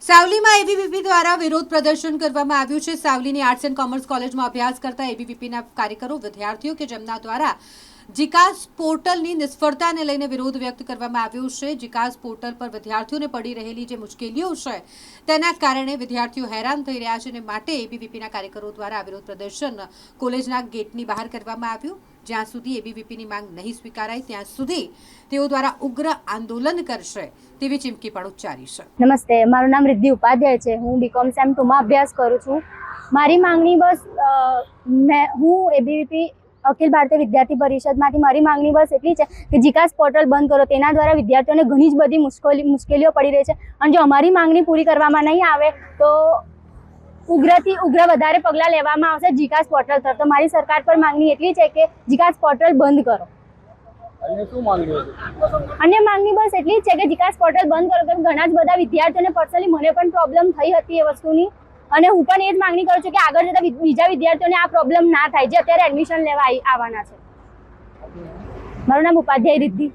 સાવલીમાં ABVP દ્વારા વિરોધ પ્રદર્શન કરવામાં આવ્યું છે। સાવલીની આર્ટ્સ એન્ડ કોમર્સ કોલેજમાં અભ્યાસ કરતા એબીવીપીના કાર્યકરો વિદ્યાર્થીઓ કે જેમના દ્વારા જીકાસ પોર્ટલની નિષ્ફળતાને લઈને વિરોધ વ્યક્ત કરવામાં આવ્યો છે। જીકાસ પોર્ટલ પર વિદ્યાર્થીઓને પડી રહેલી જે મુશ્કેલીઓ છે તેના કારણે વિદ્યાર્થીઓ હેરાન થઈ રહ્યા છે અને માટે એબીવીપીના કાર્યકરો દ્વારા વિરોધ પ્રદર્શન કોલેજના ગેટની બહાર કરવામાં આવ્યું। જ્યાં સુધી એબીવીપીની માંગ નહીં સ્વીકારાય ત્યાં સુધી તેઓ દ્વારા ઉગ્ર આંદોલન કરશે તેવી ચીમકી પણ ઉચ્ચારી છે। નમસ્તે, મારું નામ રિદ્ધિ ઉપાધ્યાય છે। હું બીકોમ સેમ 2 માં અભ્યાસ કરું છું। મારી માંગણી બસ હું એબીવીપી અખિલ ભારતીય વિદ્યાર્થી પરિષદમાંથી મારી માંગણી બસ એટલી છે કે જીકાસ પોર્ટલ બંધ કરો। તેના દ્વારા વિદ્યાર્થીઓને ઘણી જ બધી મુશ્કેલીઓ પડી રહી છે અને જો અમારી માંગણી પૂરી કરવામાં નહીં આવે તો ઉગ્રથી ઉગ્ર વધારે પગલાં લેવામાં આવશે જીકાસ પોર્ટલ તરફ। તો મારી સરકાર પર માંગણી એટલી છે કે જીકાસ પોર્ટલ બંધ કરો। અન્ય માંગણી બસ એટલી જ છે કે જીકાસ પોર્ટલ બંધ કરો કેમ ઘણા જ બધા વિદ્યાર્થીઓને પર્સનલી મને પણ પ્રોબ્લેમ થઈ હતી એ વસ્તુની અને હું પણ એ જ માંગણી કરું છું કે આગળ જતા બીજા વિદ્યાર્થીઓને આ પ્રોબ્લેમ ના થાય જે અત્યારે એડમિશન લેવા આવવાના છે। મારું નામ ઉપાધ્યાય રિદ્ધિ।